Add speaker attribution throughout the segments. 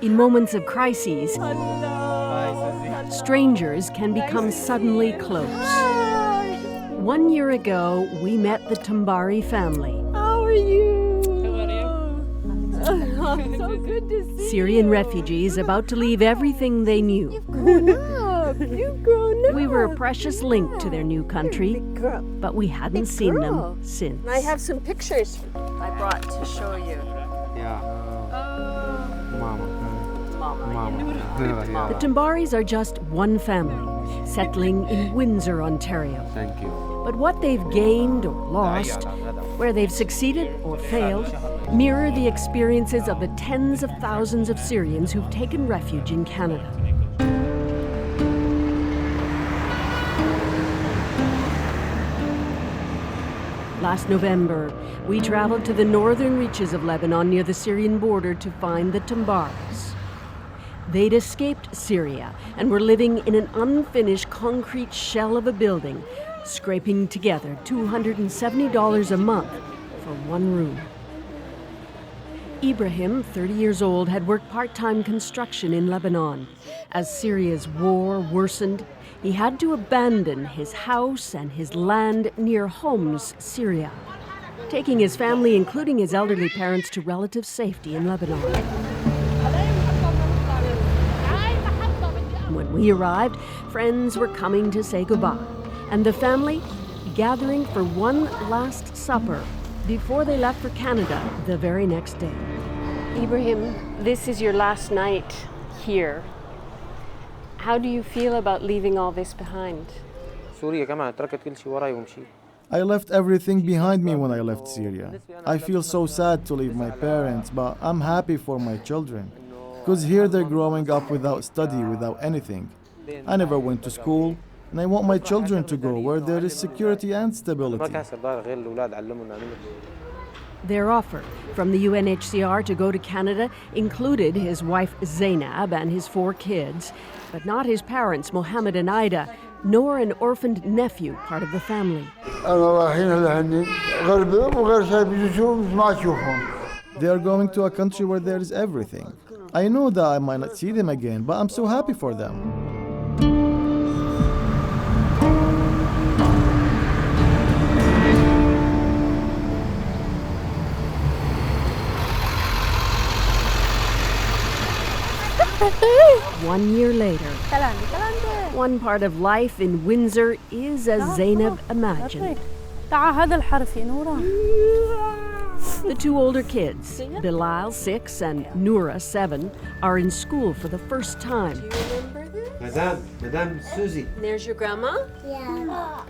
Speaker 1: In moments of crises, strangers can become suddenly close. 1 year ago, we met the Tambari family.
Speaker 2: How are you? So good to see
Speaker 1: Syrian refugees about to leave everything they knew.
Speaker 2: You've grown up. You've grown up.
Speaker 1: We were a precious link to their new country, but we hadn't seen them since.
Speaker 2: I have some pictures I brought to show you.
Speaker 3: Yeah. Mama.
Speaker 1: The Tambaris are just one family, settling in Windsor, Ontario.
Speaker 3: Thank you.
Speaker 1: But what they've gained or lost, where they've succeeded or failed, mirror the experiences of the tens of thousands of Syrians who've taken refuge in Canada. Last November, we traveled to the northern reaches of Lebanon near the Syrian border to find the Tambaris. They'd escaped Syria and were living in an unfinished concrete shell of a building, scraping together $270 a month for one room. Ibrahim, 30 years old, had worked part-time construction in Lebanon. As Syria's war worsened, he had to abandon his house and his land near Homs, Syria, taking his family, including his elderly parents, to relative safety in Lebanon. When we arrived, friends were coming to say goodbye, and the family gathering for one last supper before they left for Canada the very next day. Ibrahim, this is your last night here. How do you feel about leaving all this behind?
Speaker 4: I left everything behind me when I left Syria. I feel so sad to leave my parents, but I'm happy for my children. Because here they're growing up without study, without anything. I never went to school, and I want my children to go where there is security and stability.
Speaker 1: Their offer from the UNHCR to go to Canada included his wife Zainab and his 4 kids, but not his parents Mohammed and Ida, nor an orphaned nephew, part of the family.
Speaker 4: They are going to a country where there is everything. I know that I might not see them again, but I'm so happy for them.
Speaker 1: One year later, one part of life in Windsor is as Zainab imagined. The 2 older kids, Bilal, 6, and Noura, 7, are in school for the first time.
Speaker 2: Do you remember this?
Speaker 3: Madame Susie.
Speaker 2: There's your grandma?
Speaker 5: Yeah.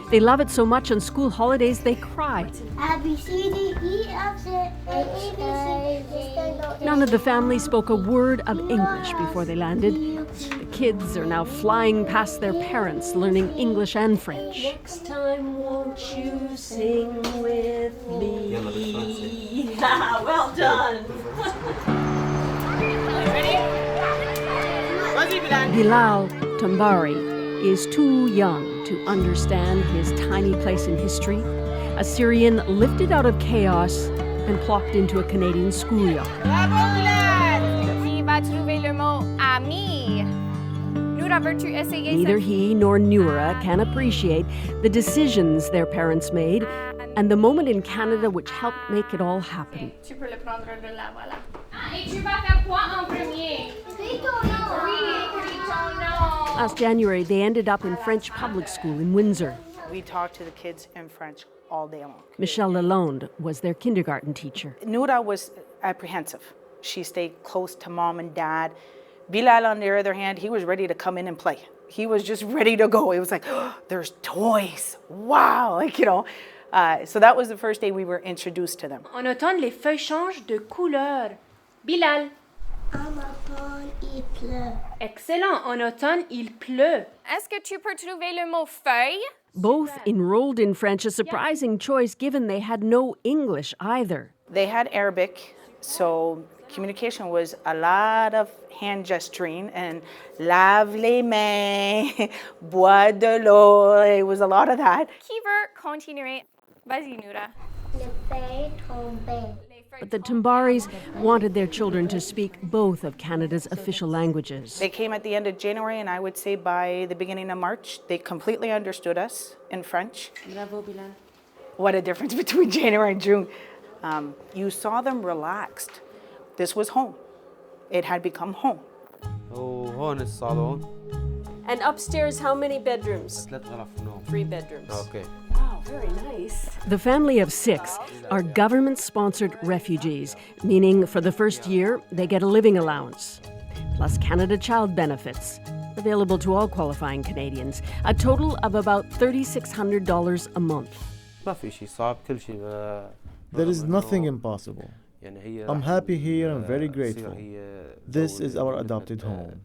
Speaker 1: They love it so much on school holidays they cry.
Speaker 5: A, B, C, D, E, F, G, H, I, J,
Speaker 1: None of the family spoke a word of English before they landed. The kids are now flying past their parents, learning English and French.
Speaker 2: Next time, won't you sing with me? Well done.
Speaker 1: Bilal Tambari is too young to understand his tiny place in history, a Syrian lifted out of chaos and plopped into a Canadian schoolyard. Neither he nor Noura can appreciate the decisions their parents made and the moment in Canada which helped make it all happen. Last January, they ended up in French public school in Windsor.
Speaker 6: We talked to the kids in French all day long.
Speaker 1: Michelle Lalonde was their kindergarten teacher.
Speaker 6: Noura was apprehensive. She stayed close to mom and dad. Bilal, on the other hand, he was ready to come in and play. He was just ready to go. It was like, oh, there's toys. Wow, so that was the first day we were introduced to them.
Speaker 7: En automne, les feuilles changent de couleur. Bilal.
Speaker 5: En automne, il pleut.
Speaker 7: Excellent. En automne, il pleut.
Speaker 8: Est-ce que tu peux trouver le mot feuille?
Speaker 1: Both enrolled in French, a surprising choice given they had no English either.
Speaker 6: They had Arabic, so communication was a lot of hand gesturing and lave les mains, bois de l'eau. It was a lot of that.
Speaker 8: Qui veut continuer? Vas-y, Noura.
Speaker 5: Les feuilles tombées.
Speaker 8: Les
Speaker 1: But the Tambaris wanted their children to speak both of Canada's official languages.
Speaker 6: They came at the end of January, and I would say by the beginning of March, they completely understood us in French.
Speaker 7: Bravo, Bilal.
Speaker 6: What a difference between January and June. You saw them relaxed. This was home. It had become home.
Speaker 3: وهون الصالون.
Speaker 2: And upstairs, how many bedrooms?
Speaker 3: 3 غرف نوم.
Speaker 2: 3 bedrooms.
Speaker 3: Okay.
Speaker 2: Wow, very nice.
Speaker 1: The family of 6 are government-sponsored refugees, meaning for the first year they get a living allowance, plus Canada Child benefits, available to all qualifying Canadians, a total of about $3,600 a month.
Speaker 3: ما في شيء صعب كل شيء.
Speaker 4: There is nothing impossible. I'm happy here and very grateful. This is our adopted home.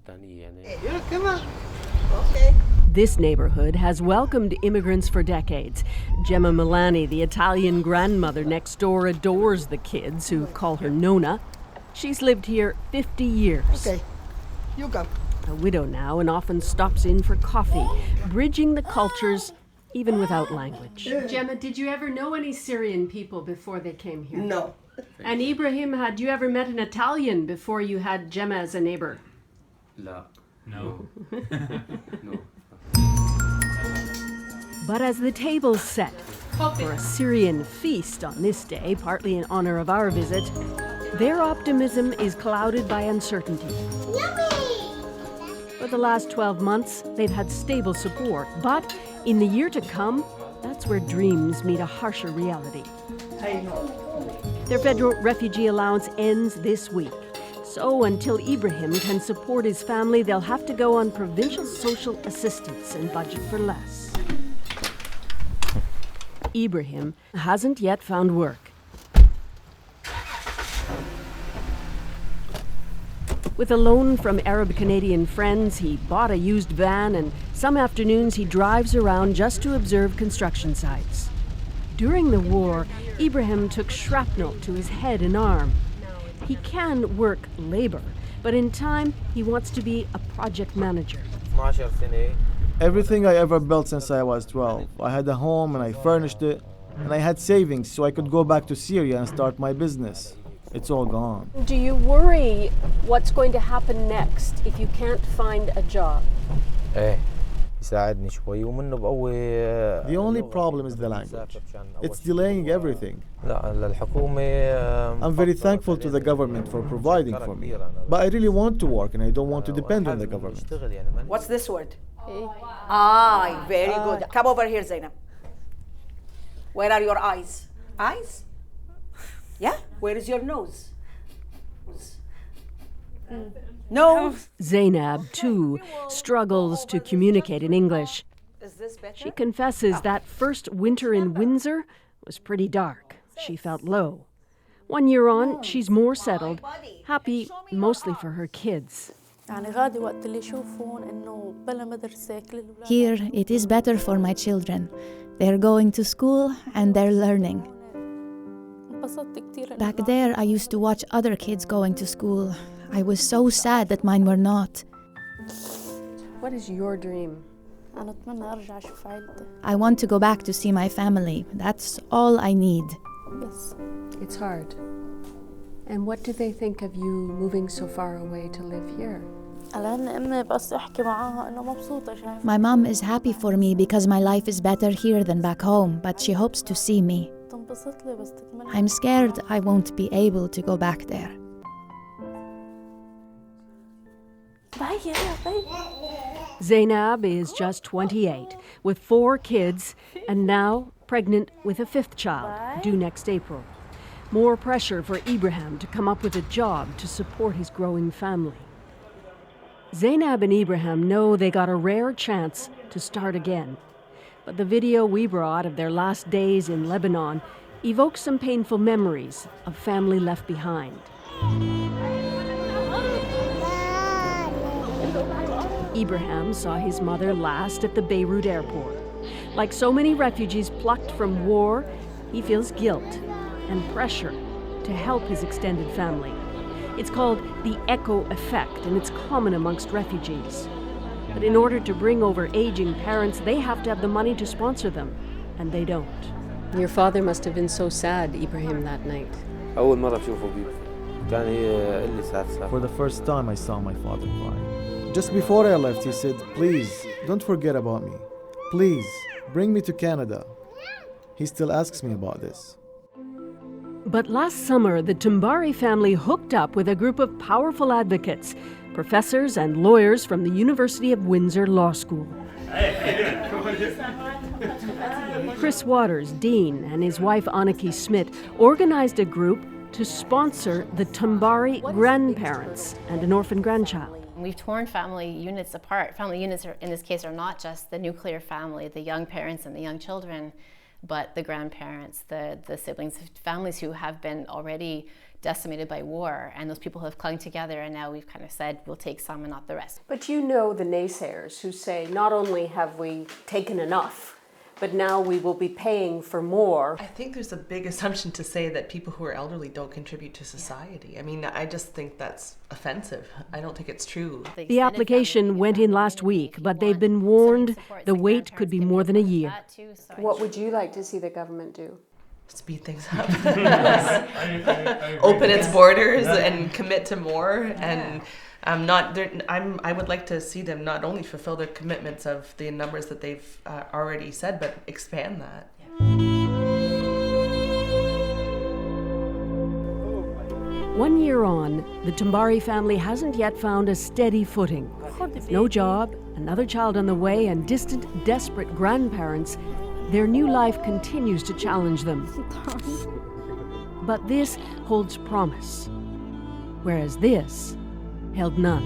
Speaker 1: This neighborhood has welcomed immigrants for decades. Gemma Milani, the Italian grandmother next door, adores the kids who call her Nona. She's lived here 50 years.
Speaker 9: Okay, you go.
Speaker 1: A widow now and often stops in for coffee, bridging the cultures even without language.
Speaker 2: Gemma, did you ever know any Syrian people before they came here?
Speaker 9: No.
Speaker 2: And Ibrahim, had you ever met an Italian before you had Gemma as a neighbor?
Speaker 10: لا. No. No.
Speaker 1: But as the table's set for a Syrian feast on this day, partly in honor of our visit, their optimism is clouded by uncertainty. For the last 12 months, they've had stable support, but in the year to come, that's where dreams meet a harsher reality. Their federal refugee allowance ends this week. So until Ibrahim can support his family, they'll have to go on provincial social assistance and budget for less. Ibrahim hasn't yet found work. With a loan from Arab-Canadian friends, he bought a used van, and some afternoons he drives around just to observe construction sites. During the war, Ibrahim took shrapnel to his head and arm. He can work labor, but in time he wants to be a project manager.
Speaker 4: Everything I ever built since I was 12. I had a home and I furnished it, and I had savings so I could go back to Syria and start my business. It's all gone.
Speaker 2: Do you worry what's going to happen next if you can't find a job?
Speaker 4: The only problem is the language. It's delaying everything. I'm very thankful to the government for providing for me, but I really want to work and I don't want to depend on the government.
Speaker 11: What's this word? Ah, very good. Come over here, Zainab. Where are your eyes? Eyes? Yeah? Where is your nose? No.
Speaker 1: Zainab, too, struggles to communicate in English. She confesses that first winter in Windsor was pretty dark. She felt low. 1 year on, she's more settled, happy mostly for her kids.
Speaker 12: Here, it is better for my children. They're going to school and they're learning. Back there, I used to watch other kids going to school. I was so sad that mine were not.
Speaker 2: What is your dream?
Speaker 12: I want to go back to see my family. That's all I need.
Speaker 2: It's hard. And what do they think of you moving so far away to live here?
Speaker 12: My mom is happy for me because my life is better here than back home, but she hopes to see me. I'm scared I won't be able to go back there.
Speaker 1: Zainab is just 28, with 4 kids, and now pregnant with a 5th child, due next April. More pressure for Ibrahim to come up with a job to support his growing family. Zainab and Ibrahim know they got a rare chance to start again. But the video we brought of their last days in Lebanon evokes some painful memories of family left behind. Ibrahim saw his mother last at the Beirut airport. Like so many refugees plucked from war, he feels guilt and pressure to help his extended family. It's called the echo effect, and it's common amongst refugees. But in order to bring over aging parents, they have to have the money to sponsor them, and they don't.
Speaker 2: Your father must have been so sad, Ibrahim, that night.
Speaker 3: أول مرة بشوفه بيبكي كان يقول لي ساعات
Speaker 4: For the first time I saw my father cry. Just before I left, he said, please, don't forget about me. Please, bring me to Canada. He still asks me about this.
Speaker 1: But last summer, the Tumbari family hooked up with a group of powerful advocates, professors and lawyers from the University of Windsor Law School. Chris Waters, Dean, and his wife Anneke Smit organized a group to sponsor the Tumbari grandparents and an orphan grandchild.
Speaker 9: We've torn family units apart. Family units in this case are not just the nuclear family, the young parents and the young children, but the grandparents, the siblings, families who have been already decimated by war, and those people who have clung together, and now we've kind of said we'll take some and not the rest.
Speaker 2: But you know the naysayers who say not only have we taken enough, but now we will be paying for more.
Speaker 13: I think there's a big assumption to say that people who are elderly don't contribute to society. I mean, I just think that's offensive. I don't think it's true.
Speaker 1: The application went in last week, but they've been warned the wait could be more than a year.
Speaker 2: What would you like to see the government do?
Speaker 13: Speed things up. Open its borders and commit to more. And I would like to see them not only fulfill their commitments of the numbers that they've already said, but expand that.
Speaker 1: One year on, the Tumbari family hasn't yet found a steady footing. With no job, another child on the way, and distant, desperate grandparents, their new life continues to challenge them. But this holds promise, whereas this held none.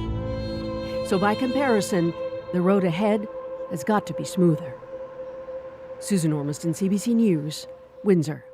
Speaker 1: So by comparison, the road ahead has got to be smoother. Susan Ormiston, CBC News, Windsor.